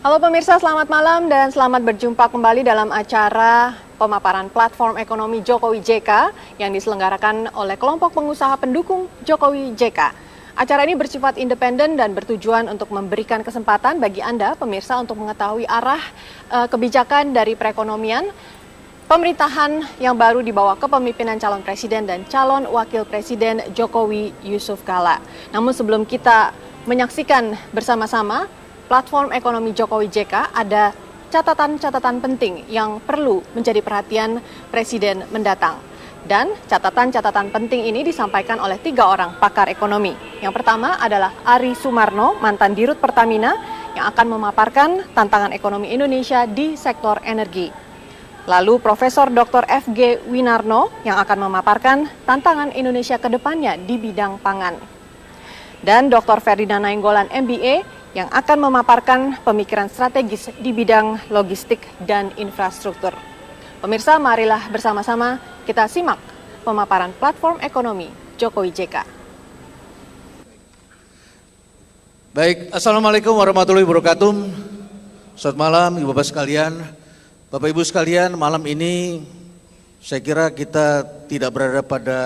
Halo pemirsa, selamat malam dan selamat berjumpa kembali dalam acara pemaparan platform ekonomi Jokowi JK yang diselenggarakan oleh kelompok pengusaha pendukung Jokowi JK. Acara ini bersifat independen dan bertujuan untuk memberikan kesempatan bagi Anda, pemirsa, untuk mengetahui arah kebijakan dari perekonomian pemerintahan yang baru di bawah kepemimpinan calon presiden dan calon wakil presiden Jokowi Yusuf Kala. Namun sebelum kita menyaksikan bersama-sama platform ekonomi Jokowi JK, ada catatan-catatan penting yang perlu menjadi perhatian Presiden mendatang. Dan catatan-catatan penting ini disampaikan oleh 3 orang pakar ekonomi. Yang pertama adalah Ari Sumarno, mantan Dirut Pertamina, yang akan memaparkan tantangan ekonomi Indonesia di sektor energi. Lalu Profesor Dr. F.G. Winarno yang akan memaparkan tantangan Indonesia ke depannya di bidang pangan. Dan Dr. Ferdinand Nainggolan MBA yang akan memaparkan pemikiran strategis di bidang logistik dan infrastruktur. Pemirsa, marilah bersama-sama kita simak pemaparan platform ekonomi Jokowi JK. Baik, Assalamualaikum warahmatullahi wabarakatuh. Selamat malam Ibu Bapak sekalian. Bapak Ibu sekalian, malam ini saya kira kita tidak berada pada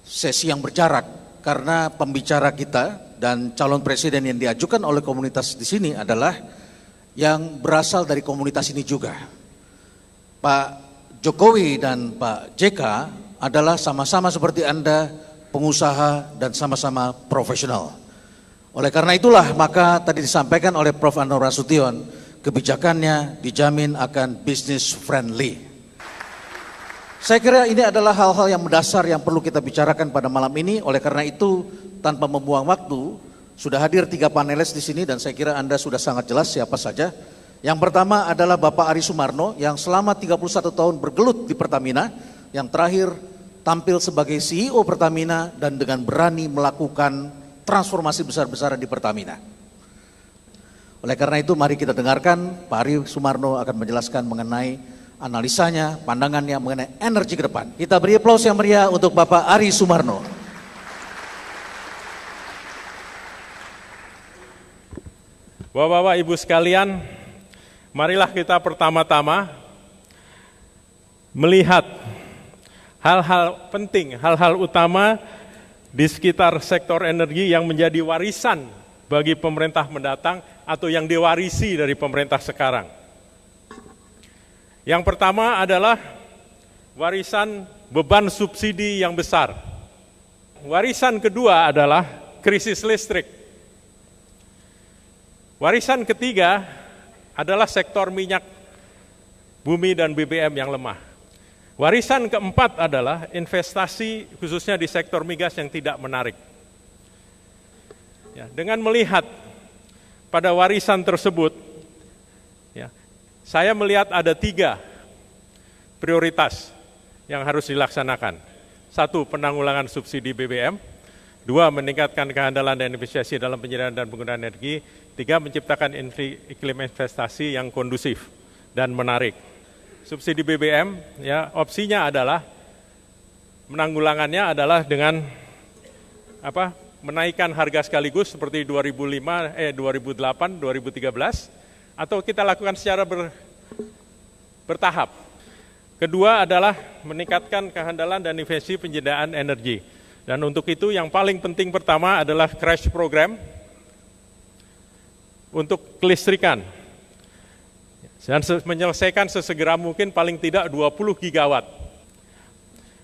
sesi yang berjarak karena pembicara kita dan calon presiden yang diajukan oleh komunitas di sini adalah yang berasal dari komunitas ini juga. Pak Jokowi dan Pak JK adalah sama-sama seperti Anda pengusaha dan sama-sama profesional. Oleh karena itulah maka tadi disampaikan oleh Prof. Anwar Nasution, kebijakannya dijamin akan business friendly. Saya kira ini adalah hal-hal yang mendasar yang perlu kita bicarakan pada malam ini. Oleh karena itu, tanpa membuang waktu, sudah hadir 3 panelis di sini dan saya kira Anda sudah sangat jelas siapa saja. Yang pertama adalah Bapak Ari Sumarno yang selama 31 tahun bergelut di Pertamina, yang terakhir tampil sebagai CEO Pertamina dan dengan berani melakukan transformasi besar-besaran di Pertamina. Oleh karena itu mari kita dengarkan Pak Ari Sumarno akan menjelaskan mengenai analisanya, pandangannya mengenai energi ke depan. Kita beri aplaus yang meriah untuk Bapak Ari Sumarno. Bapak-bapak, Ibu sekalian, marilah kita pertama-tama melihat hal-hal penting, hal-hal utama di sekitar sektor energi yang menjadi warisan bagi pemerintah mendatang atau yang diwarisi dari pemerintah sekarang. Yang pertama adalah warisan beban subsidi yang besar. Warisan kedua adalah krisis listrik. Warisan ketiga adalah sektor minyak bumi dan BBM yang lemah. Warisan keempat adalah investasi khususnya di sektor migas yang tidak menarik. Ya, dengan melihat pada warisan tersebut, ya, saya melihat ada 3 prioritas yang harus dilaksanakan. 1, penanggulangan subsidi BBM. 2, meningkatkan kehandalan dan efisiensi dalam penyediaan dan penggunaan energi. 3, menciptakan iklim investasi yang kondusif dan menarik. Subsidi BBM, ya, opsinya adalah menanggulangannya adalah dengan menaikkan harga sekaligus seperti 2008, 2013, atau kita lakukan secara bertahap. Kedua adalah meningkatkan kehandalan dan efisiensi penyediaan energi. Dan untuk itu yang paling penting pertama adalah crash program untuk kelistrikan. Dan menyelesaikan sesegera mungkin paling tidak 20 gigawatt.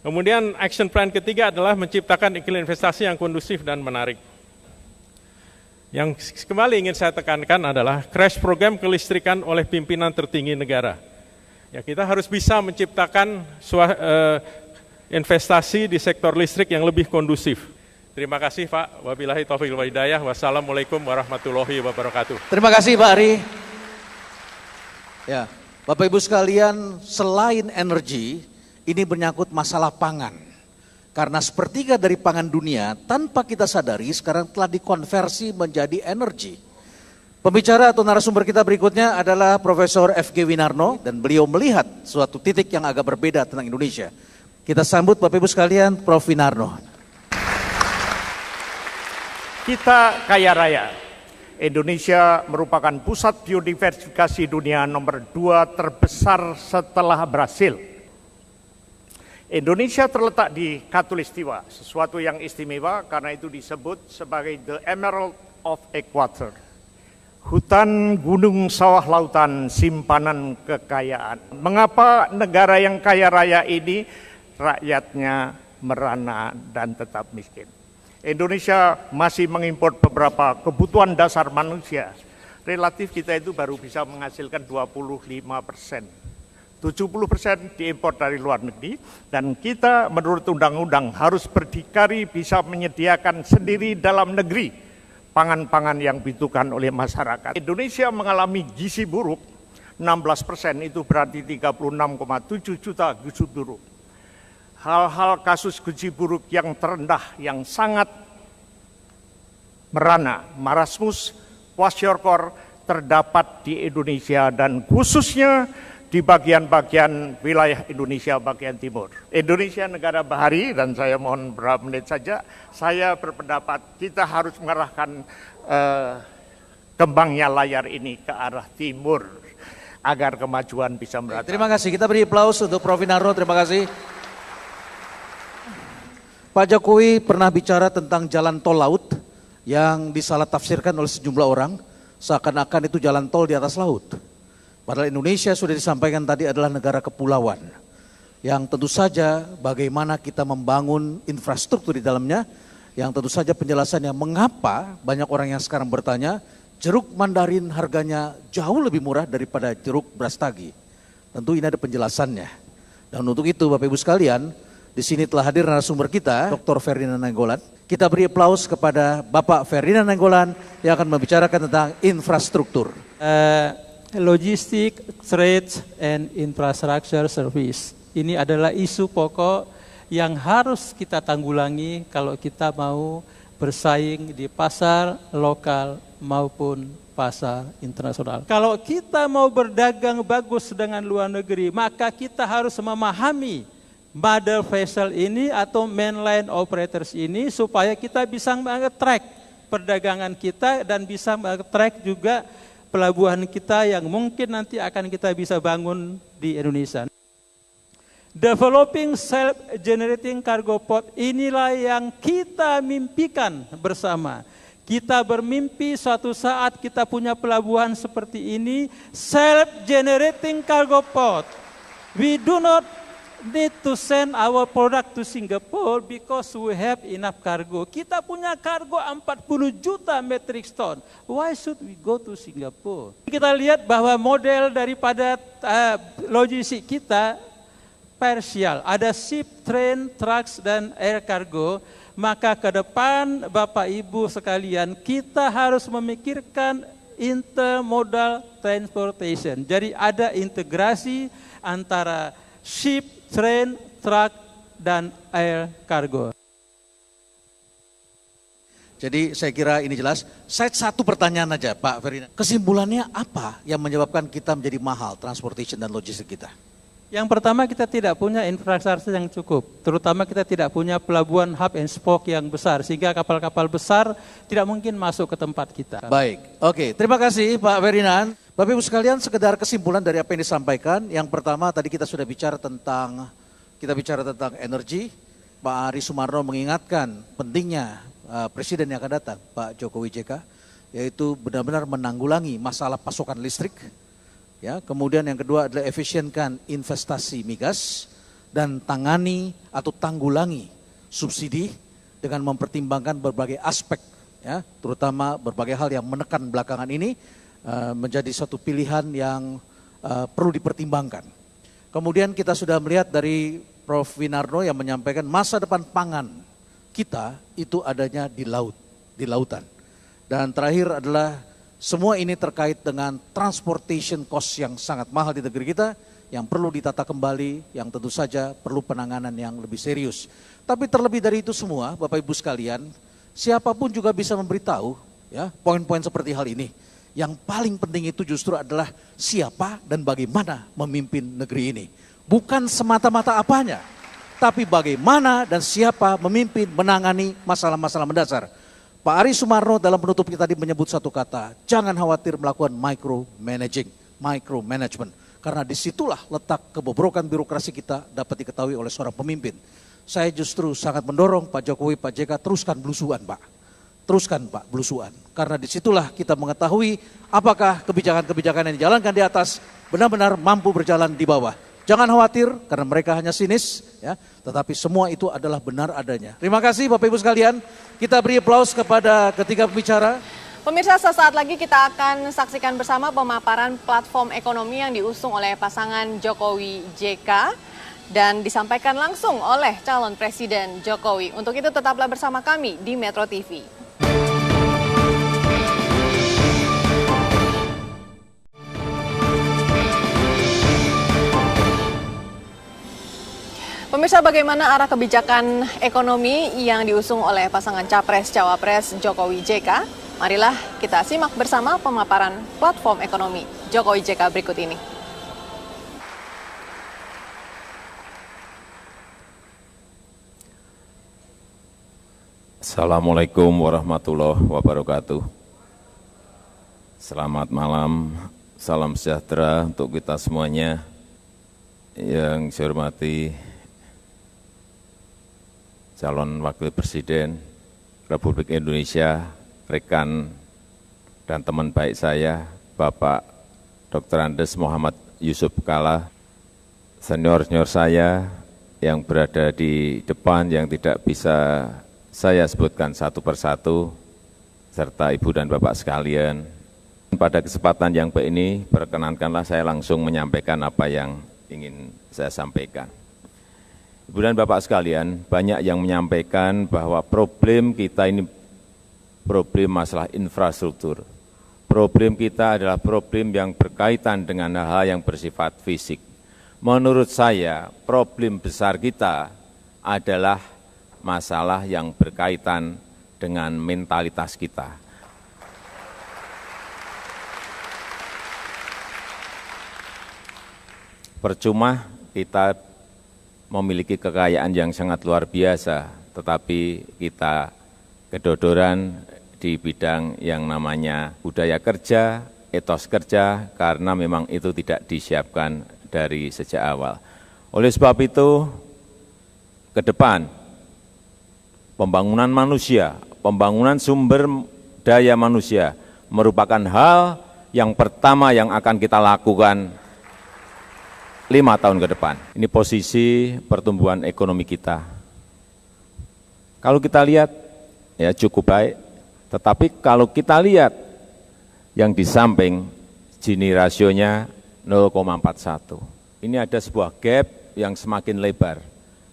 Kemudian action plan ketiga adalah menciptakan iklim investasi yang kondusif dan menarik. Yang kembali ingin saya tekankan adalah crash program kelistrikan oleh pimpinan tertinggi negara. Ya, kita harus bisa menciptakan investasi di sektor listrik yang lebih kondusif. Terima kasih Pak. Wabillahi taufiq wal hidayah. Wassalamualaikum warahmatullahi wabarakatuh. Terima kasih Pak Ari. Ya, Bapak Ibu sekalian, selain energi, ini menyangkut masalah pangan. Karena sepertiga dari pangan dunia tanpa kita sadari sekarang telah dikonversi menjadi energi. Pembicara atau narasumber kita berikutnya adalah Profesor F.G. Winarno dan beliau melihat suatu titik yang agak berbeda tentang Indonesia. Kita sambut Bapak Ibu sekalian, Prof. Winarno. Kita kaya raya, Indonesia merupakan pusat biodiversifikasi dunia nomor 2 terbesar setelah Brasil. Indonesia terletak di Khatulistiwa, sesuatu yang istimewa karena itu disebut sebagai the Emerald of Equator. Hutan, gunung, sawah, lautan, simpanan kekayaan. Mengapa negara yang kaya raya ini rakyatnya merana dan tetap miskin? Indonesia masih mengimpor beberapa kebutuhan dasar manusia. Relatif kita itu baru bisa menghasilkan 25%. 70% diimpor dari luar negeri, dan kita menurut undang-undang harus berdikari bisa menyediakan sendiri dalam negeri pangan-pangan yang dibutuhkan oleh masyarakat. Indonesia mengalami gizi buruk 16%, itu berarti 36,7 juta gizi buruk. Hal-hal kasus gizi buruk yang terendah, yang sangat merana, marasmus, kwashiorkor terdapat di Indonesia dan khususnya di bagian-bagian wilayah Indonesia bagian timur. Indonesia negara bahari, dan saya mohon beberapa menit saja, saya berpendapat kita harus mengarahkan kembangnya layar ini ke arah timur agar kemajuan bisa merata. Terima kasih, kita beri aplaus untuk Prof. Winarno, terima kasih. Pak Jokowi pernah bicara tentang jalan tol laut yang disalah tafsirkan oleh sejumlah orang, seakan-akan itu jalan tol di atas laut. Padahal Indonesia sudah disampaikan tadi adalah negara kepulauan, yang tentu saja bagaimana kita membangun infrastruktur di dalamnya, yang tentu saja penjelasannya mengapa banyak orang yang sekarang bertanya, jeruk mandarin harganya jauh lebih murah daripada jeruk brastagi. Tentu ini ada penjelasannya. Dan untuk itu Bapak Ibu sekalian, di sini telah hadir narasumber kita, Dr. Ferdinand Nainggolan. Kita beri aplaus kepada Bapak Ferdinand Nainggolan yang akan membicarakan tentang infrastruktur. Logistik, trade, and infrastructure service. Ini adalah isu pokok yang harus kita tanggulangi kalau kita mau bersaing di pasar lokal maupun pasar internasional. Kalau kita mau berdagang bagus dengan luar negeri, maka kita harus memahami mother vessel ini atau mainline operators ini supaya kita bisa meng-track perdagangan kita dan bisa meng-track juga pelabuhan kita yang mungkin nanti akan kita bisa bangun di Indonesia. Developing self-generating cargo port, inilah yang kita mimpikan bersama. Kita bermimpi suatu saat kita punya pelabuhan seperti ini, self-generating cargo port. We do not need to send our product to Singapore because we have enough cargo. Kita punya kargo 40 juta metric ton. Why should we go to Singapore? Kita lihat bahwa model daripada logistik kita parsial. Ada ship, train, trucks, dan air cargo. Maka ke depan Bapak Ibu sekalian, kita harus memikirkan intermodal transportation. Jadi ada integrasi antara ship, train, truck, dan air cargo. Jadi saya kira ini jelas. Saya satu pertanyaan aja Pak Ferdinand. Kesimpulannya apa yang menyebabkan kita menjadi mahal transportation dan logistik kita? Yang pertama, kita tidak punya infrastruktur yang cukup. Terutama kita tidak punya pelabuhan hub and spoke yang besar. Sehingga kapal-kapal besar tidak mungkin masuk ke tempat kita. Baik, oke. Terima kasih Pak Ferdinand. Bapak Ibu sekalian, sekedar kesimpulan dari apa yang disampaikan. Yang pertama tadi kita sudah bicara tentang energi. Pak Ari Sumarno mengingatkan pentingnya Presiden yang akan datang, Pak Jokowi JK, yaitu benar-benar menanggulangi masalah pasokan listrik. Ya, kemudian yang kedua adalah efisienkan investasi migas dan tangani atau tanggulangi subsidi dengan mempertimbangkan berbagai aspek, ya, terutama berbagai hal yang menekan belakangan ini menjadi suatu pilihan yang perlu dipertimbangkan. Kemudian kita sudah melihat dari Prof. Winarno yang menyampaikan masa depan pangan kita itu adanya di laut, di lautan. Dan terakhir adalah semua ini terkait dengan transportation cost yang sangat mahal di negeri kita, yang perlu ditata kembali, yang tentu saja perlu penanganan yang lebih serius. Tapi terlebih dari itu semua, Bapak Ibu sekalian, siapapun juga bisa memberitahu, ya, poin-poin seperti hal ini. Yang paling penting itu justru adalah siapa dan bagaimana memimpin negeri ini. Bukan semata-mata apanya, tapi bagaimana dan siapa memimpin menangani masalah-masalah mendasar. Pak Ari Sumarno dalam penutup kita tadi menyebut satu kata, jangan khawatir melakukan micromanagement. Karena disitulah letak kebobrokan birokrasi kita dapat diketahui oleh seorang pemimpin. Saya justru sangat mendorong Pak Jokowi, Pak JK teruskan belusuan Pak. Teruskan Pak belusuan. Karena disitulah kita mengetahui apakah kebijakan-kebijakan yang dijalankan di atas benar-benar mampu berjalan di bawah. Jangan khawatir karena mereka hanya sinis, ya, tetapi semua itu adalah benar adanya. Terima kasih Bapak Ibu sekalian. Kita beri aplaus kepada ketiga pembicara. Pemirsa, sesaat lagi kita akan saksikan bersama pemaparan platform ekonomi yang diusung oleh pasangan Jokowi JK dan disampaikan langsung oleh calon Presiden Jokowi. Untuk itu tetaplah bersama kami di Metro TV. Pemirsa, bagaimana arah kebijakan ekonomi yang diusung oleh pasangan Capres-Cawapres Jokowi JK? Marilah kita simak bersama pemaparan platform ekonomi Jokowi JK berikut ini. Assalamualaikum warahmatullahi wabarakatuh. Selamat malam, salam sejahtera untuk kita semuanya. Yang saya hormati calon Wakil Presiden Republik Indonesia, rekan dan teman baik saya, Bapak Dr. Andes Muhammad Yusuf Kalla, senior-senior saya yang berada di depan yang tidak bisa saya sebutkan satu persatu, serta Ibu dan Bapak sekalian. Pada kesempatan yang baik ini, perkenankanlah saya langsung menyampaikan apa yang ingin saya sampaikan. Ibu dan Bapak sekalian, banyak yang menyampaikan bahwa problem kita ini problem masalah infrastruktur. Problem kita adalah problem yang berkaitan dengan hal-hal yang bersifat fisik. Menurut saya, problem besar kita adalah masalah yang berkaitan dengan mentalitas kita. Percuma kita memiliki kekayaan yang sangat luar biasa, tetapi kita kedodoran di bidang yang namanya budaya kerja, etos kerja, karena memang itu tidak disiapkan dari sejak awal. Oleh sebab itu, ke depan, pembangunan manusia, pembangunan sumber daya manusia merupakan hal yang pertama yang akan kita lakukan 5 tahun ke depan. Ini posisi pertumbuhan ekonomi kita. Kalau kita lihat, ya cukup baik, tetapi kalau kita lihat yang di samping Gini rasionya 0,41. Ini ada sebuah gap yang semakin lebar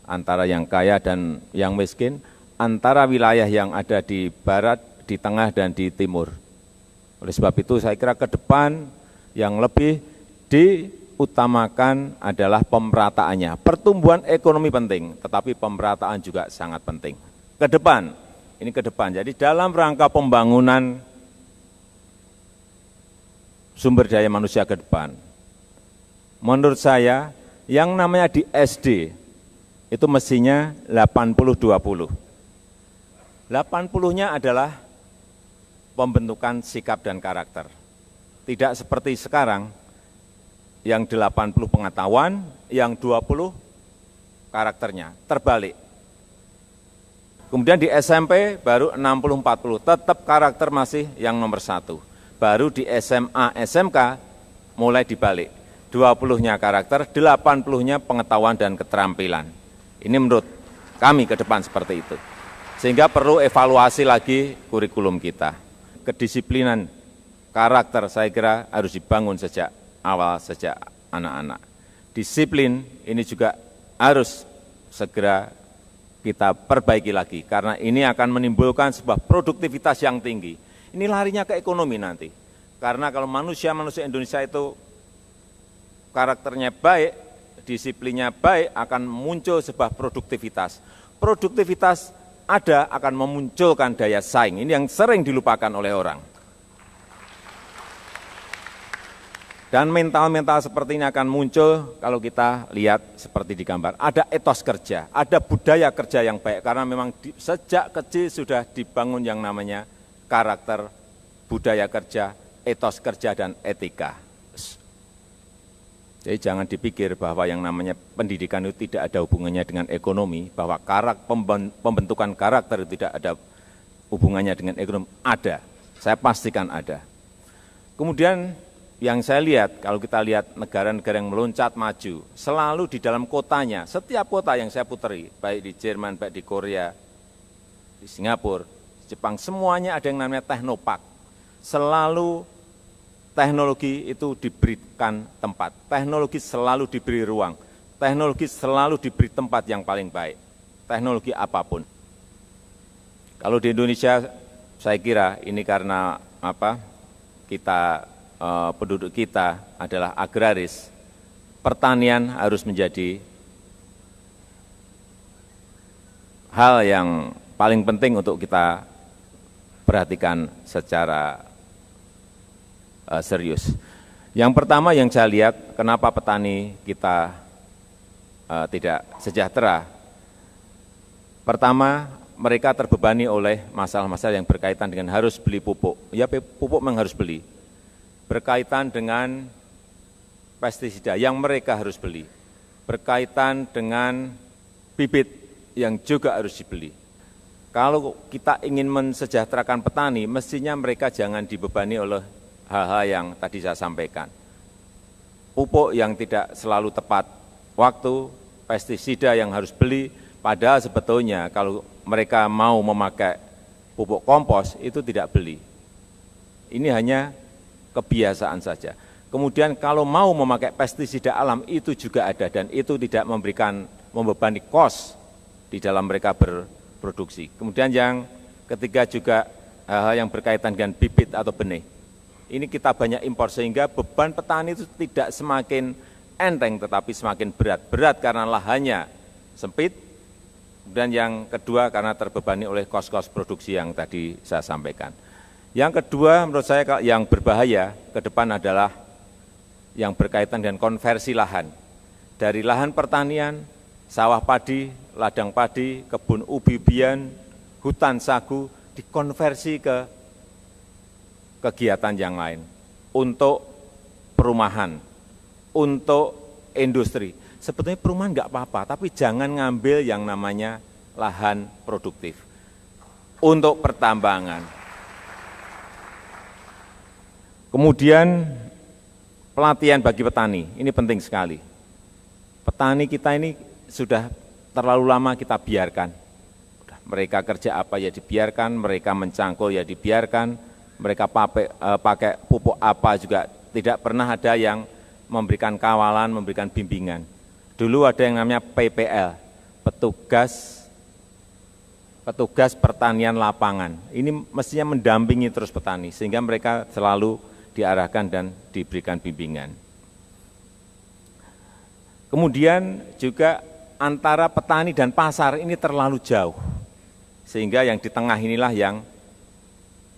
antara yang kaya dan yang miskin, antara wilayah yang ada di barat, di tengah, dan di timur. Oleh sebab itu saya kira ke depan yang lebih diutamakan adalah pemerataannya. Pertumbuhan ekonomi penting, tetapi pemerataan juga sangat penting. Ke depan, ini ke depan. Jadi dalam rangka pembangunan sumber daya manusia ke depan, menurut saya yang namanya di SD itu mestinya 80-20. 80-nya adalah pembentukan sikap dan karakter. Tidak seperti sekarang yang 80 pengetahuan, yang 20 karakternya, terbalik. Kemudian di SMP baru 60-40, tetap karakter masih yang nomor 1. Baru di SMA, SMK mulai dibalik. 20-nya karakter, 80-nya pengetahuan dan keterampilan. Ini menurut kami ke depan seperti itu. Sehingga perlu evaluasi lagi kurikulum kita. Kedisiplinan karakter saya kira harus dibangun sejak awal, sejak anak-anak. Disiplin ini juga harus segera kita perbaiki lagi, karena ini akan menimbulkan sebuah produktivitas yang tinggi. Ini larinya ke ekonomi nanti. Karena kalau manusia-manusia Indonesia itu karakternya baik, disiplinnya baik, akan muncul sebuah produktivitas. Produktivitas ada akan memunculkan daya saing. Ini yang sering dilupakan oleh orang. Dan mental-mental seperti ini akan muncul kalau kita lihat seperti di gambar. Ada etos kerja, ada budaya kerja yang baik, karena memang sejak kecil sudah dibangun yang namanya karakter, budaya kerja, etos kerja, dan etika. Jadi jangan dipikir bahwa yang namanya pendidikan itu tidak ada hubungannya dengan ekonomi, bahwa pembentukan karakter itu tidak ada hubungannya dengan ekonomi. Ada, saya pastikan ada. Kemudian yang saya lihat, kalau kita lihat negara-negara yang meloncat maju, selalu di dalam kotanya, setiap kota yang saya puteri, baik di Jerman, baik di Korea, di Singapura, Jepang, semuanya ada yang namanya teknopark. Selalu teknologi itu diberikan tempat, teknologi selalu diberi ruang, teknologi selalu diberi tempat yang paling baik, teknologi apapun. Kalau di Indonesia, saya kira ini karena penduduk kita adalah agraris, pertanian harus menjadi hal yang paling penting untuk kita perhatikan secara serius. Yang pertama yang saya lihat, kenapa petani kita tidak sejahtera. Pertama, mereka terbebani oleh masalah-masalah yang berkaitan dengan harus beli pupuk. Ya, pupuk memang harus beli. Berkaitan dengan pestisida yang mereka harus beli, berkaitan dengan bibit yang juga harus dibeli. Kalau kita ingin mensejahterakan petani, mestinya mereka jangan dibebani oleh hal-hal yang tadi saya sampaikan. Pupuk yang tidak selalu tepat waktu, pestisida yang harus beli, padahal sebetulnya kalau mereka mau memakai pupuk kompos itu tidak beli. Ini hanya kebiasaan saja. Kemudian kalau mau memakai pestisida alam itu juga ada, dan itu tidak membebani kos di dalam mereka berproduksi. Kemudian yang ketiga juga hal-hal yang berkaitan dengan bibit atau benih. Ini kita banyak impor sehingga beban petani itu tidak semakin enteng tetapi semakin berat. Berat karena lahannya sempit. Kemudian yang kedua karena terbebani oleh kos-kos produksi yang tadi saya sampaikan. Yang kedua menurut saya yang berbahaya ke depan adalah yang berkaitan dengan konversi lahan. Dari lahan pertanian, sawah padi, ladang padi, kebun ubi-ubian, hutan sagu, dikonversi ke kegiatan yang lain. Untuk perumahan, untuk industri. Sebetulnya perumahan enggak apa-apa, tapi jangan ngambil yang namanya lahan produktif. Untuk pertambangan. Kemudian pelatihan bagi petani, ini penting sekali. Petani kita ini sudah terlalu lama kita biarkan. Mereka kerja apa ya dibiarkan, mereka mencangkul ya dibiarkan, mereka pakai pupuk apa juga tidak pernah ada yang memberikan kawalan, memberikan bimbingan. Dulu ada yang namanya PPL, petugas pertanian lapangan. Ini mestinya mendampingi terus petani, sehingga mereka selalu diarahkan dan diberikan bimbingan. Kemudian juga antara petani dan pasar ini terlalu jauh, sehingga yang di tengah inilah yang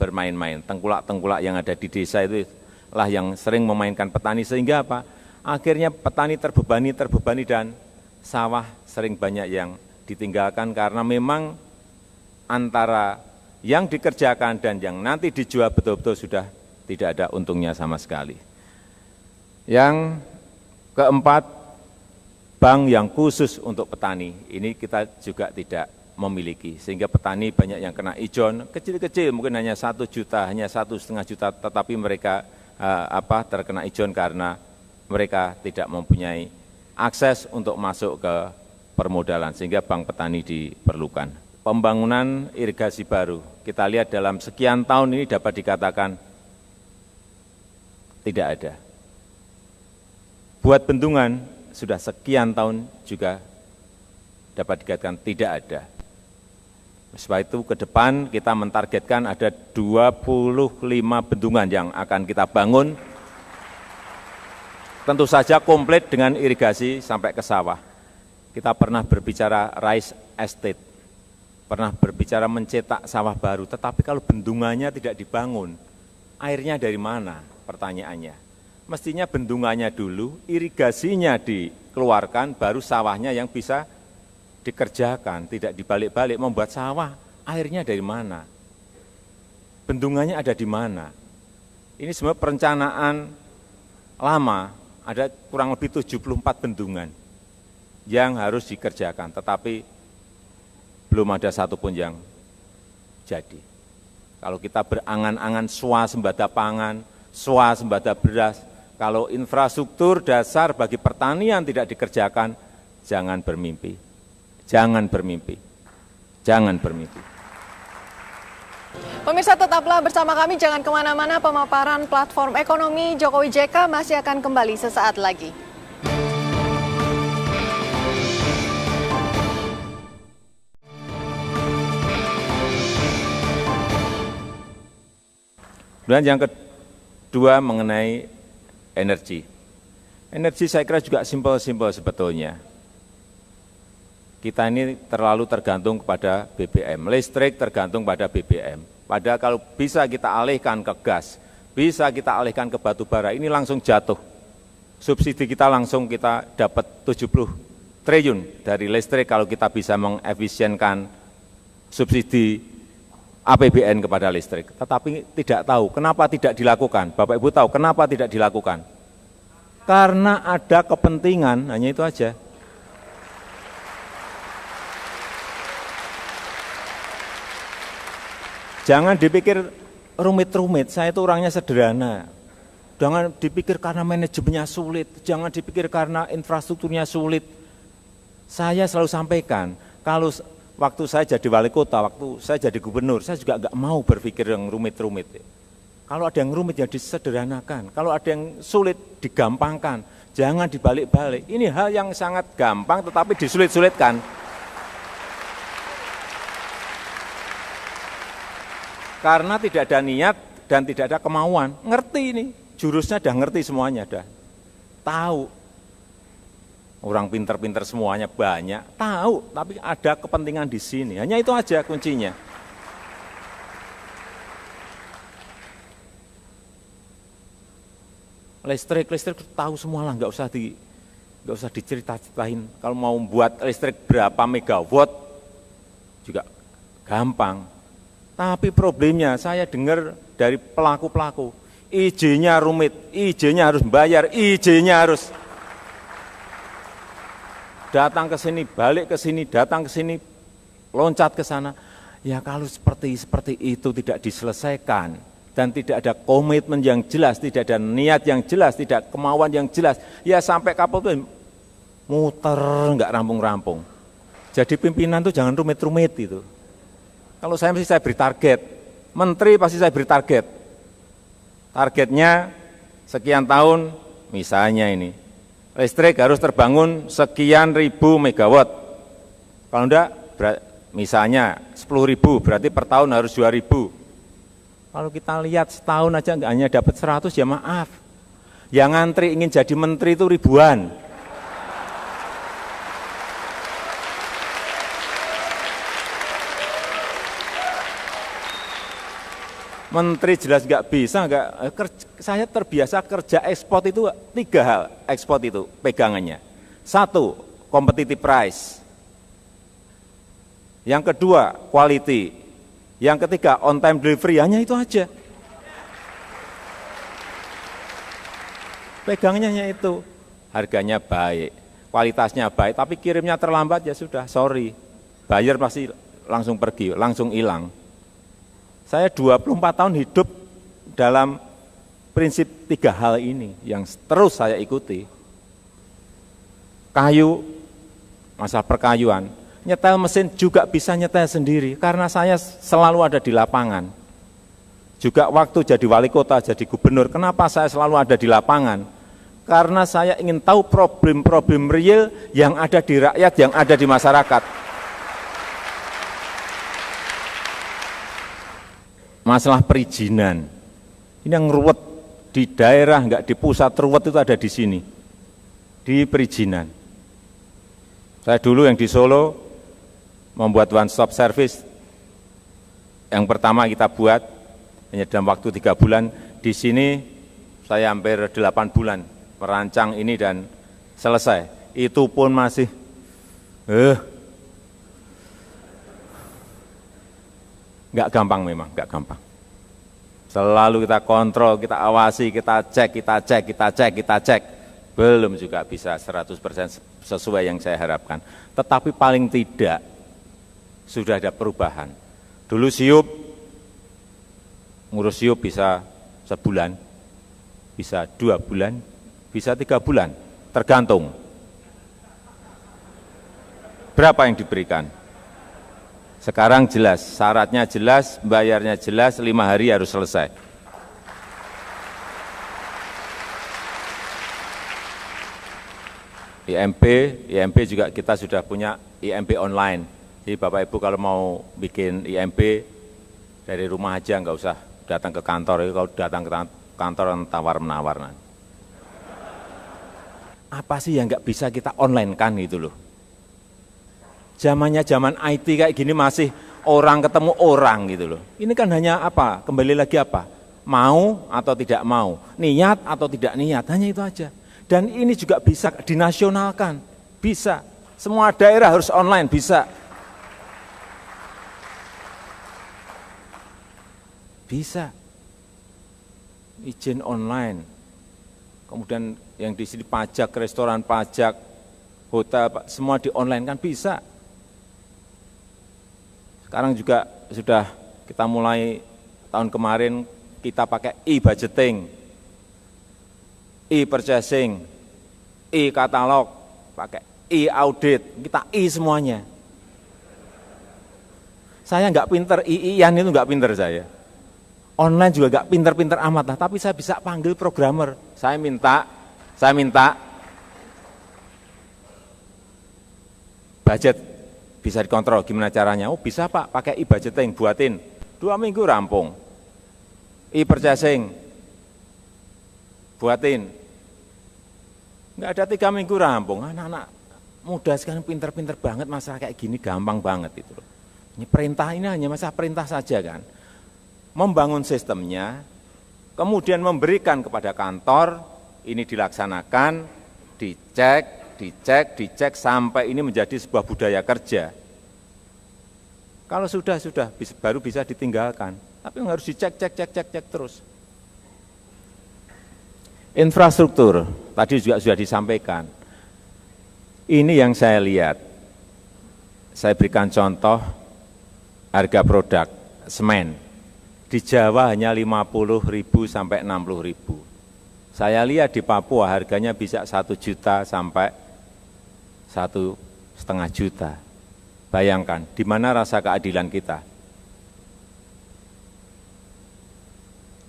bermain-main. Tengkulak-tengkulak yang ada di desa itu lah yang sering memainkan petani, sehingga apa? Akhirnya petani terbebani dan sawah sering banyak yang ditinggalkan karena memang antara yang dikerjakan dan yang nanti dijual betul-betul sudah tidak ada untungnya sama sekali. Yang keempat, bank yang khusus untuk petani, ini kita juga tidak memiliki, sehingga petani banyak yang kena ijon, kecil-kecil mungkin hanya 1 juta, hanya 1,5 juta, tetapi mereka terkena ijon karena mereka tidak mempunyai akses untuk masuk ke permodalan, sehingga bank petani diperlukan. Pembangunan irigasi baru, kita lihat dalam sekian tahun ini dapat dikatakan tidak ada. Buat bendungan sudah sekian tahun juga dapat dikatakan tidak ada. Sebab itu ke depan kita mentargetkan ada 25 bendungan yang akan kita bangun. Tentu saja komplit dengan irigasi sampai ke sawah. Kita pernah berbicara rice estate, pernah berbicara mencetak sawah baru, tetapi kalau bendungannya tidak dibangun, airnya dari mana? Pertanyaannya. Mestinya bendungannya dulu, irigasinya dikeluarkan, baru sawahnya yang bisa dikerjakan, tidak dibalik-balik. Membuat sawah, airnya dari mana? Bendungannya ada di mana? Ini semua perencanaan lama, ada kurang lebih 74 bendungan yang harus dikerjakan, tetapi belum ada satupun yang jadi. Kalau kita berangan-angan swasembada pangan, swasembada beras, kalau infrastruktur dasar bagi pertanian tidak dikerjakan, jangan bermimpi, jangan bermimpi, jangan bermimpi. Pemirsa, tetaplah bersama kami, jangan kemana-mana. Pemaparan platform ekonomi Jokowi JK masih akan kembali sesaat lagi. Dan yang kedua mengenai energi. Energi saya kira juga simpel-simpel sebetulnya. Kita ini terlalu tergantung kepada BBM, listrik tergantung pada BBM. Padahal kalau bisa kita alihkan ke gas, bisa kita alihkan ke batu bara, ini langsung jatuh. Subsidi kita langsung kita dapat 70 triliun dari listrik kalau kita bisa mengefisienkan subsidi APBN kepada listrik. Tetapi tidak tahu kenapa tidak dilakukan. Bapak Ibu tahu kenapa tidak dilakukan? Karena ada kepentingan, hanya itu aja. Jangan dipikir rumit-rumit, saya itu orangnya sederhana. Jangan dipikir karena manajemennya sulit, jangan dipikir karena infrastrukturnya sulit. Saya selalu sampaikan, kalau waktu saya jadi wali kota, waktu saya jadi gubernur, saya juga enggak mau berpikir yang rumit-rumit. Kalau ada yang rumit ya disederhanakan, kalau ada yang sulit digampangkan, jangan dibalik-balik. Ini hal yang sangat gampang tetapi disulit-sulitkan. Karena tidak ada niat dan tidak ada kemauan. Ngerti ini, jurusnya udah ngerti semuanya, dah tahu. Orang pinter-pinter semuanya banyak, tahu, tapi ada kepentingan di sini. Hanya itu aja kuncinya. Listrik tahu semua lah, nggak usah dicerita-ceritain. Kalau mau buat listrik berapa megawatt juga gampang. Tapi problemnya saya dengar dari pelaku-pelaku, izinnya rumit, izinnya harus bayar, izinnya harus datang ke sini, balik ke sini, datang ke sini, loncat ke sana. Ya kalau seperti itu tidak diselesaikan dan tidak ada komitmen yang jelas, tidak ada niat yang jelas, tidak kemauan yang jelas, ya sampai kapal itu muter, nggak rampung-rampung. Jadi pimpinan tuh jangan rumit-rumit itu. Kalau saya mesti saya beri target, menteri pasti saya beri target. Targetnya sekian tahun, misalnya ini, listrik harus terbangun sekian ribu megawatt. Kalau enggak, misalnya 10.000, berarti per tahun harus 2.000. Kalau kita lihat setahun aja enggak hanya dapat 100, ya maaf. Yang ngantri ingin jadi menteri itu ribuan. Menteri jelas nggak bisa, saya terbiasa kerja ekspor itu 3 hal, ekspor itu pegangannya. 1, competitive price. Yang kedua, quality. Yang ketiga, on time delivery, hanya itu aja. Pegangannya hanya itu. Harganya baik, kualitasnya baik, tapi kirimnya terlambat ya sudah, sorry. Buyer pasti langsung pergi, langsung hilang. Saya 24 tahun hidup dalam prinsip 3 hal ini yang terus saya ikuti. Kayu, masalah perkayuan, nyetel mesin juga bisa nyetel sendiri karena saya selalu ada di lapangan. Juga waktu jadi wali kota, jadi gubernur, kenapa saya selalu ada di lapangan? Karena saya ingin tahu problem-problem real yang ada di rakyat, yang ada di masyarakat. Masalah perizinan, ini yang ruwet di daerah, enggak di pusat, ruwet itu ada di sini, di perizinan. Saya dulu yang di Solo membuat one stop service, yang pertama kita buat hanya dalam waktu 3 bulan, di sini Saya hampir 8 bulan merancang ini dan selesai. Itu pun masih nggak gampang memang, nggak gampang. Selalu kita kontrol, kita awasi, kita cek. Belum juga bisa 100% sesuai yang saya harapkan. Tetapi paling tidak sudah ada perubahan. Dulu siup, ngurus siup bisa sebulan, bisa 2 bulan, bisa 3 bulan, tergantung berapa yang diberikan. Sekarang jelas, syaratnya jelas, bayarnya jelas, 5 hari harus selesai. IMP juga kita sudah punya IMP online. Jadi Bapak Ibu kalau mau bikin IMP dari rumah aja, nggak usah datang ke kantor. Kalau datang ke kantor tawar-menawar. Apa sih yang nggak bisa kita online kan gitu loh. Zamannya zaman IT kayak gini masih orang ketemu orang gitu loh. Ini kan hanya apa? Kembali lagi apa? Mau atau tidak mau, niat atau tidak niat, hanya itu aja. Dan ini juga bisa dinasionalkan, bisa. Semua daerah harus online, bisa. Bisa. Izin online. Kemudian yang di sini pajak, restoran pajak, hotel, semua di online kan bisa. Sekarang juga sudah kita mulai tahun kemarin kita pakai e-budgeting, e-purchasing, e-katalog, pakai e-audit, kita semuanya. Saya nggak pinter, i-ian itu nggak pinter saya. Online juga nggak pinter-pinter amat lah, tapi saya bisa panggil programmer. Saya minta budget bisa dikontrol, gimana caranya? Oh bisa Pak, pakai e-budgeting, buatin 2 minggu rampung. E-purchasing, buatin, nggak ada 3 minggu rampung. Anak-anak muda sekarang pinter-pinter banget, masalah kayak gini gampang banget itu. Ini perintah ini hanya masalah perintah saja kan. Membangun sistemnya, kemudian memberikan kepada kantor, ini dilaksanakan, dicek sampai ini menjadi sebuah budaya kerja. Kalau sudah baru bisa ditinggalkan. Tapi harus dicek terus. Infrastruktur, tadi juga sudah disampaikan. Ini yang saya lihat. Saya berikan contoh harga produk semen. Di Jawa hanya 50.000 sampai 60.000. Saya lihat di Papua harganya bisa 1 juta sampai 1,5 juta. Bayangkan, di mana rasa keadilan kita?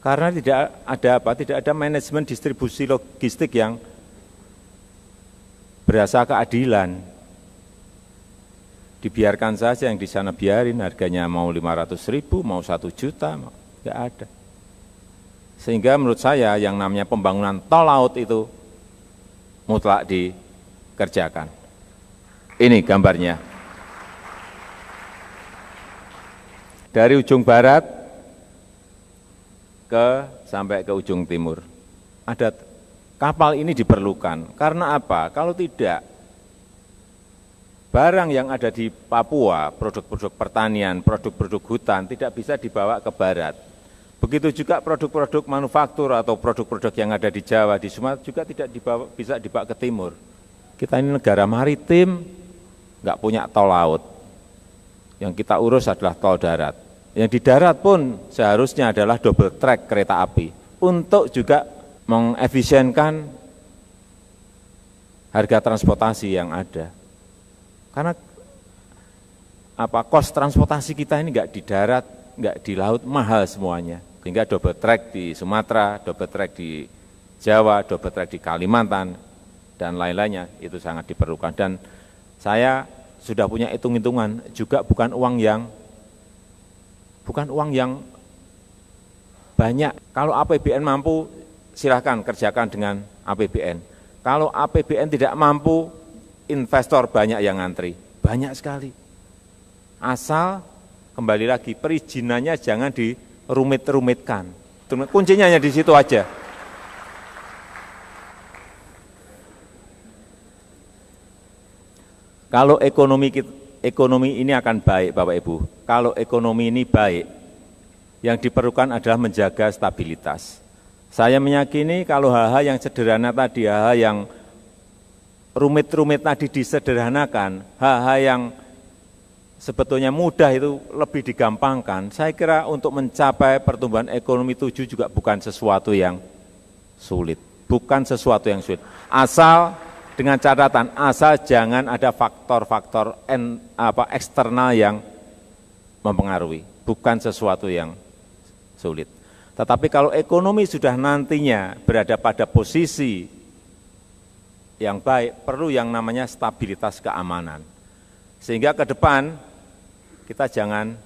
Karena tidak ada manajemen distribusi logistik yang berasa keadilan. Dibiarkan saja yang di sana biarin, harganya mau 500.000, mau 1 juta, nggak ada. Sehingga menurut saya yang namanya pembangunan tol laut itu mutlak dikerjakan. Ini gambarnya. Dari ujung barat sampai ke ujung timur. Ada kapal ini diperlukan. Karena apa? Kalau tidak, barang yang ada di Papua, produk-produk pertanian, produk-produk hutan tidak bisa dibawa ke barat. Begitu juga produk-produk manufaktur atau produk-produk yang ada di Jawa, di Sumatera juga tidak bisa dibawa ke timur. Kita ini negara maritim, nggak punya tol laut. Yang kita urus adalah tol darat. Yang di darat pun seharusnya adalah double track kereta api untuk juga mengefisienkan harga transportasi yang ada. Karena kos transportasi kita ini nggak di darat, nggak di laut, mahal semuanya. Sehingga double track di Sumatera, double track di Jawa, double track di Kalimantan, dan lain-lainnya itu sangat diperlukan. Dan saya sudah punya hitung-hitungan, juga bukan uang yang banyak. Kalau APBN mampu, silahkan kerjakan dengan APBN. Kalau APBN tidak mampu, investor banyak yang ngantri, banyak sekali. Asal kembali lagi perizinannya jangan dirumit-rumitkan. Kuncinya hanya di situ aja. Kalau ekonomi ini akan baik, Bapak Ibu. Kalau ekonomi ini baik, yang diperlukan adalah menjaga stabilitas. Saya meyakini kalau hal-hal yang sederhana tadi, hal-hal yang rumit-rumit tadi disederhanakan, hal-hal yang sebetulnya mudah itu lebih digampangkan. Saya kira untuk mencapai pertumbuhan ekonomi 7 juga bukan sesuatu yang sulit. Bukan sesuatu yang sulit. Asal dengan catatan, asal jangan ada faktor-faktor eksternal yang mempengaruhi. Bukan sesuatu yang sulit. Tetapi kalau ekonomi sudah nantinya berada pada posisi yang baik, perlu yang namanya stabilitas keamanan. Sehingga ke depan kita jangan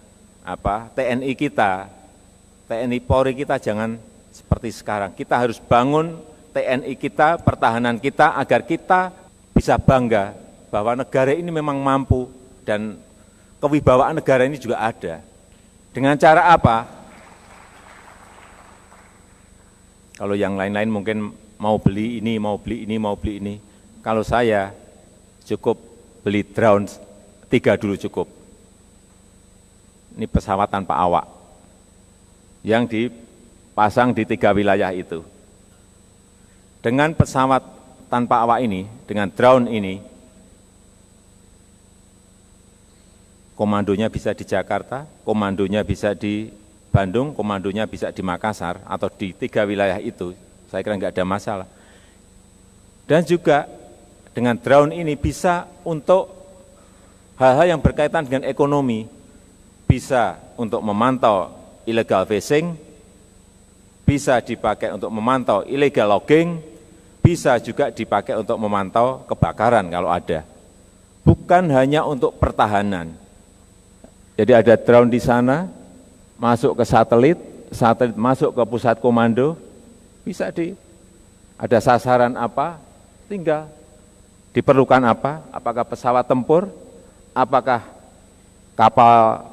TNI kita, TNI Polri kita jangan seperti sekarang. Kita harus bangun TNI kita, pertahanan kita agar kita bisa bangga bahwa negara ini memang mampu dan kewibawaan negara ini juga ada. Dengan cara apa? Kalau yang lain-lain mungkin mau beli ini, mau beli ini, mau beli ini. Kalau saya cukup beli drone 3 dulu cukup. Ini pesawat tanpa awak yang dipasang di 3 wilayah itu. Dengan pesawat tanpa awak ini, dengan drone ini, komandonya bisa di Jakarta, komandonya bisa di Bandung, komandonya bisa di Makassar, atau di 3 wilayah itu, saya kira enggak ada masalah. Dan juga dengan drone ini bisa untuk hal-hal yang berkaitan dengan ekonomi, bisa untuk memantau illegal fishing, bisa dipakai untuk memantau illegal logging, bisa juga dipakai untuk memantau kebakaran kalau ada. Bukan hanya untuk pertahanan. Jadi ada drone di sana, masuk ke satelit masuk ke pusat komando, bisa ada sasaran apa, tinggal diperlukan apa, apakah pesawat tempur, apakah kapal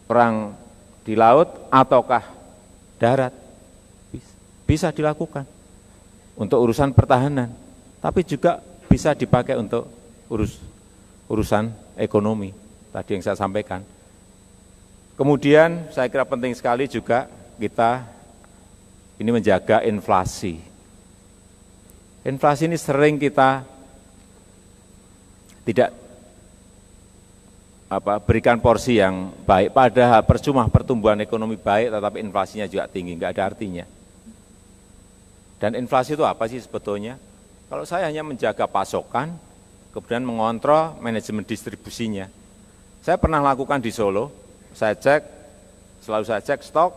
perang di laut, ataukah darat, bisa dilakukan untuk urusan pertahanan, tapi juga bisa dipakai untuk urusan ekonomi, tadi yang saya sampaikan. Kemudian saya kira penting sekali juga kita ini menjaga inflasi. Inflasi ini sering kita tidak berikan porsi yang baik, padahal percuma pertumbuhan ekonomi baik tetapi inflasinya juga tinggi, enggak ada artinya. Dan inflasi itu apa sih sebetulnya? Kalau saya hanya menjaga pasokan, kemudian mengontrol manajemen distribusinya. Saya pernah lakukan di Solo, selalu saya cek stok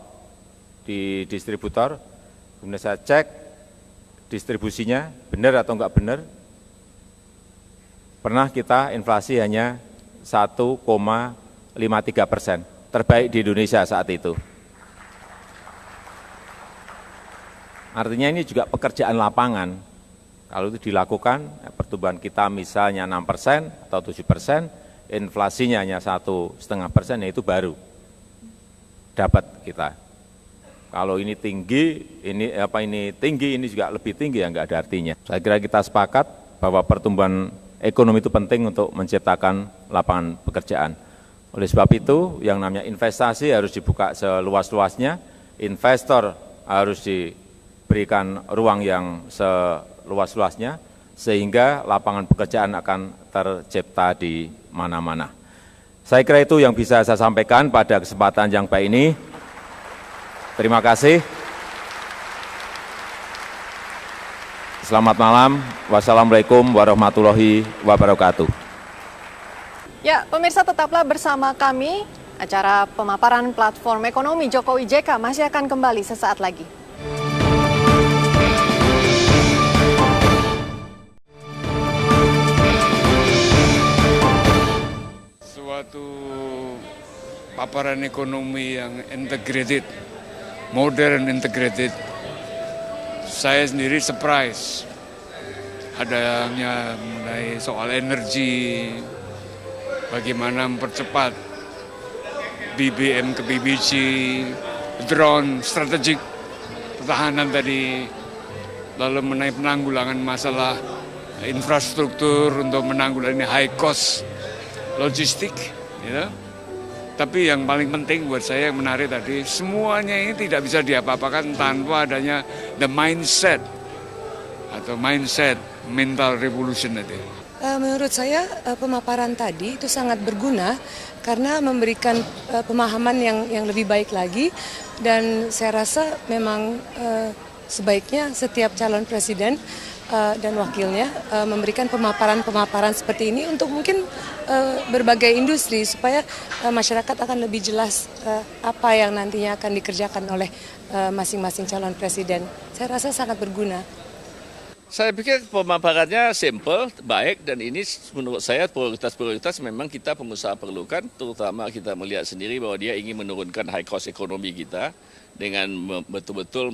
di distributor, kemudian saya cek distribusinya benar atau enggak benar. Pernah kita inflasi hanya 1,53%, terbaik di Indonesia saat itu. Artinya ini juga pekerjaan lapangan. Kalau itu dilakukan, pertumbuhan kita misalnya 6% atau 7%, inflasinya hanya 1,5%, ya itu baru dapat kita. Kalau ini tinggi, ini tinggi, ini juga lebih tinggi, ya enggak ada artinya. Saya kira kita sepakat bahwa pertumbuhan ekonomi itu penting untuk menciptakan lapangan pekerjaan. Oleh sebab itu, yang namanya investasi harus dibuka seluas-luasnya, investor harus diberikan ruang yang seluas-luasnya, sehingga lapangan pekerjaan akan tercipta di mana-mana. Saya kira itu yang bisa saya sampaikan pada kesempatan yang baik ini. Terima kasih. Selamat malam. Wassalamualaikum warahmatullahi wabarakatuh. Ya, pemirsa tetaplah bersama kami. Acara pemaparan platform ekonomi Jokowi JK masih akan kembali sesaat lagi. Suatu paparan ekonomi yang integrated, modern integrated. Saya sendiri surprise adanya mengenai soal energi, bagaimana mempercepat BBM ke BBC, drone, strategik, pertahanan tadi, lalu mengenai penanggulangan masalah infrastruktur untuk menanggulangi high cost logistik, gitu. Tapi yang paling penting buat saya yang menarik tadi, semuanya ini tidak bisa diapa-apakan tanpa adanya the mindset atau mindset mental revolution tadi. Menurut saya pemaparan tadi itu sangat berguna karena memberikan pemahaman yang lebih baik lagi, dan saya rasa memang sebaiknya setiap calon presiden dan wakilnya memberikan pemaparan-pemaparan seperti ini untuk mungkin berbagai industri supaya masyarakat akan lebih jelas apa yang nantinya akan dikerjakan oleh masing-masing calon presiden. Saya rasa sangat berguna. Saya pikir pemaparannya simple, baik, dan ini menurut saya prioritas-prioritas memang kita pengusaha perlukan, terutama kita melihat sendiri bahwa dia ingin menurunkan high cost ekonomi kita dengan betul-betul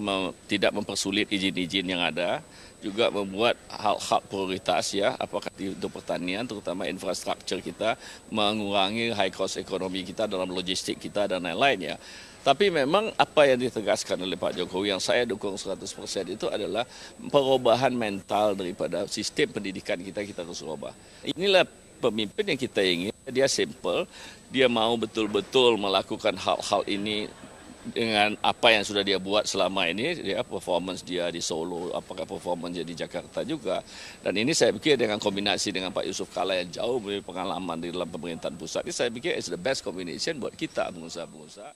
tidak mempersulit izin-izin yang ada, juga membuat hal-hal prioritas ya, apakah untuk pertanian, terutama infrastruktur kita, mengurangi high cost ekonomi kita dalam logistik kita dan lain-lain ya. Tapi memang apa yang ditegaskan oleh Pak Jokowi yang saya dukung 100% itu adalah perubahan mental daripada sistem pendidikan kita harus ubah. Inilah pemimpin yang kita ingin, dia simple, dia mau betul-betul melakukan hal-hal ini dengan apa yang sudah dia buat selama ini, dia performance dia di Solo, apakah performance dia di Jakarta juga. Dan ini saya pikir dengan kombinasi dengan Pak Yusuf Kalla yang jauh memiliki pengalaman di dalam pemerintahan pusat, ini saya pikir is the best combination buat kita pengusaha-pengusaha.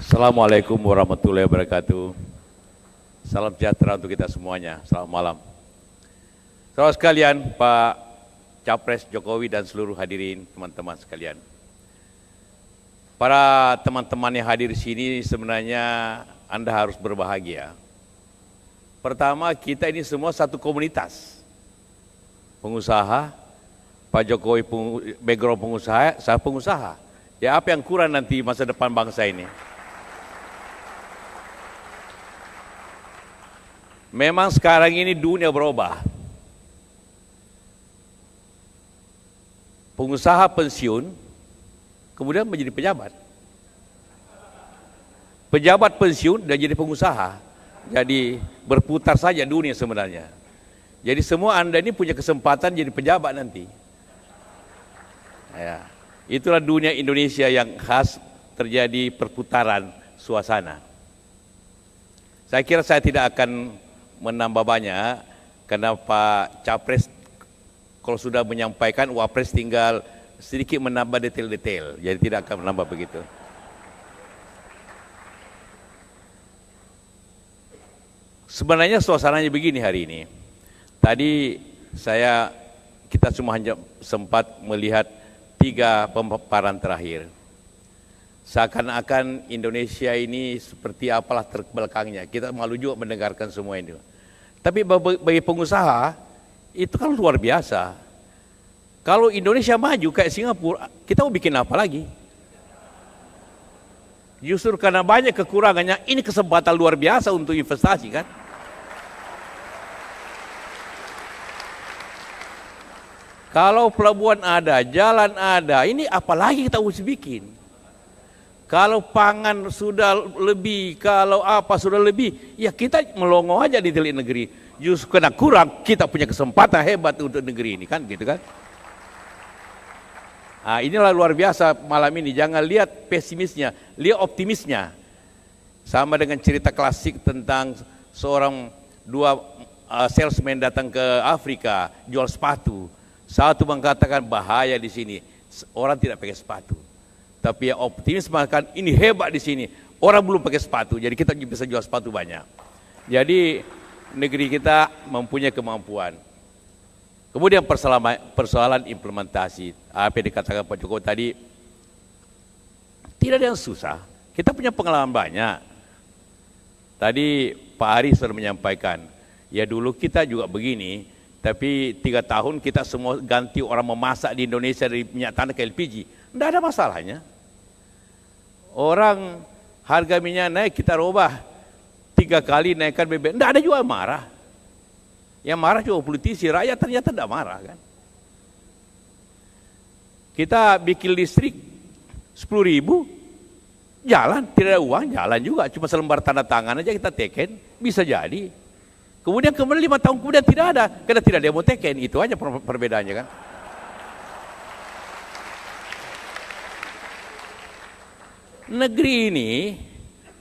Assalamualaikum warahmatullahi wabarakatuh. Salam sejahtera untuk kita semuanya. Selamat malam. Saudara sekalian, Pak Capres Jokowi dan seluruh hadirin teman-teman sekalian. Para teman-teman yang hadir di sini sebenarnya Anda harus berbahagia. Pertama, kita ini semua satu komunitas. Pengusaha, Pak Jokowi background pengusaha, saya pengusaha. Ya, apa yang kurang nanti masa depan bangsa ini? Memang sekarang ini dunia berubah. Pengusaha pensiun, kemudian menjadi pejabat. Pejabat pensiun dan jadi pengusaha. Jadi berputar saja dunia sebenarnya. Jadi semua Anda ini punya kesempatan jadi pejabat nanti. Ya, itulah dunia Indonesia yang khas, terjadi perputaran suasana. Saya kira saya tidak akan menambah banyak, karena Pak Capres kalau sudah menyampaikan, Wapres tinggal sedikit menambah detail-detail, jadi tidak akan menambah begitu. Sebenarnya suasananya begini hari ini. Tadi kita semua hanya sempat melihat 3 pemaparan terakhir. Seakan-akan Indonesia ini seperti apalah terbelakangnya. Kita malu juga mendengarkan semua ini. Tapi bagi pengusaha, itu kan luar biasa. Kalau Indonesia maju kayak Singapura, kita mau bikin apa lagi? Justru karena banyak kekurangannya, ini kesempatan luar biasa untuk investasi kan? Kalau pelabuhan ada, jalan ada, ini apalagi kita harus bikin? Kalau pangan sudah lebih, kalau apa sudah lebih, ya kita melongo aja di telik negeri. Justru karena kurang, kita punya kesempatan hebat untuk negeri ini kan, gitu kan? Nah, inilah luar biasa malam ini. Jangan lihat pesimisnya, lihat optimisnya. Sama dengan cerita klasik tentang dua salesman datang ke Afrika jual sepatu. Satu mengatakan bahaya di sini, orang tidak pakai sepatu. Tapi yang optimis mengatakan ini hebat di sini, orang belum pakai sepatu, jadi kita bisa jual sepatu banyak. Jadi negeri kita mempunyai kemampuan. Kemudian persoalan implementasi, apa yang dikatakan Pak Jokowi tadi, tidak ada yang susah. Kita punya pengalaman banyak. Tadi Pak Ari sudah menyampaikan, ya dulu kita juga begini, tapi 3 tahun kita semua ganti orang memasak di Indonesia dari minyak tanah ke LPG. Tidak ada masalahnya. Orang harga minyak naik, kita robah 3 kali naikkan BBM. Tidak ada juga yang marah. Yang marah juga politisi, rakyat ternyata tidak marah kan. Kita bikin listrik 10.000, Jalan, tidak ada uang, jalan juga. Cuma selembar tanda tangan aja kita teken, bisa jadi. Kemudian 5 tahun kemudian tidak ada, karena tidak ada yang mau teken. Itu aja perbedaannya kan. Negeri ini,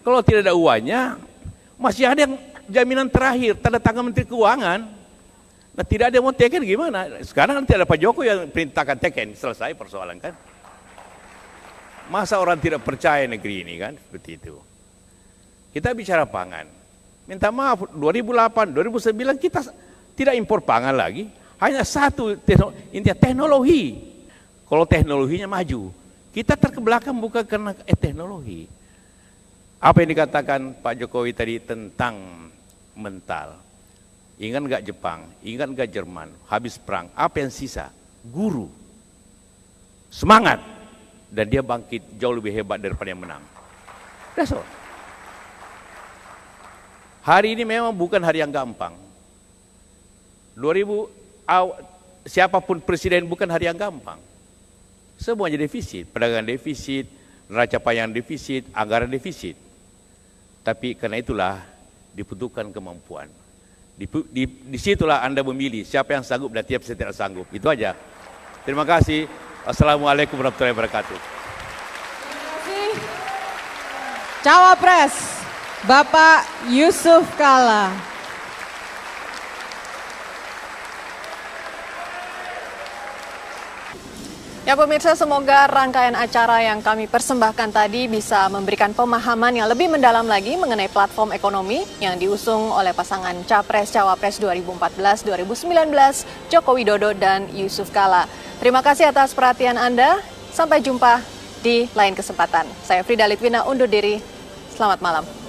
kalau tidak ada uangnya, masih ada yang jaminan terakhir, tanda tangan Menteri Keuangan. Nah tidak ada yang mau teken gimana? Sekarang nanti ada Pak Jokowi yang perintahkan teken, selesai persoalan kan. Masa orang tidak percaya negeri ini kan, seperti itu. Kita bicara pangan. Minta maaf, 2008, 2009 kita tidak impor pangan lagi. Hanya satu, intinya teknologi. Kalau teknologinya maju, kita terkebelakang bukan karena teknologi. Apa yang dikatakan Pak Jokowi tadi tentang mental. Ingat nggak Jepang, ingat nggak Jerman, habis perang, apa yang sisa? Guru. Semangat. Dan dia bangkit jauh lebih hebat daripada yang menang. That's all. Hari ini memang bukan hari yang gampang. Siapapun presiden bukan hari yang gampang. Semuanya defisit, perdagangan defisit, neraca panjang defisit, anggaran defisit. Tapi karena itulah dibutuhkan kemampuan. Disitulah Anda memilih siapa yang sanggup dan siapa yang tidak sanggup. Itu aja. Terima kasih. Assalamualaikum warahmatullahi wabarakatuh. Cawapres Bapak Yusuf Kala. Ya pemirsa, semoga rangkaian acara yang kami persembahkan tadi bisa memberikan pemahaman yang lebih mendalam lagi mengenai platform ekonomi yang diusung oleh pasangan Capres-Cawapres 2014-2019 Joko Widodo dan Yusuf Kala. Terima kasih atas perhatian Anda. Sampai jumpa di lain kesempatan. Saya Frida Litwina undur diri. Selamat malam.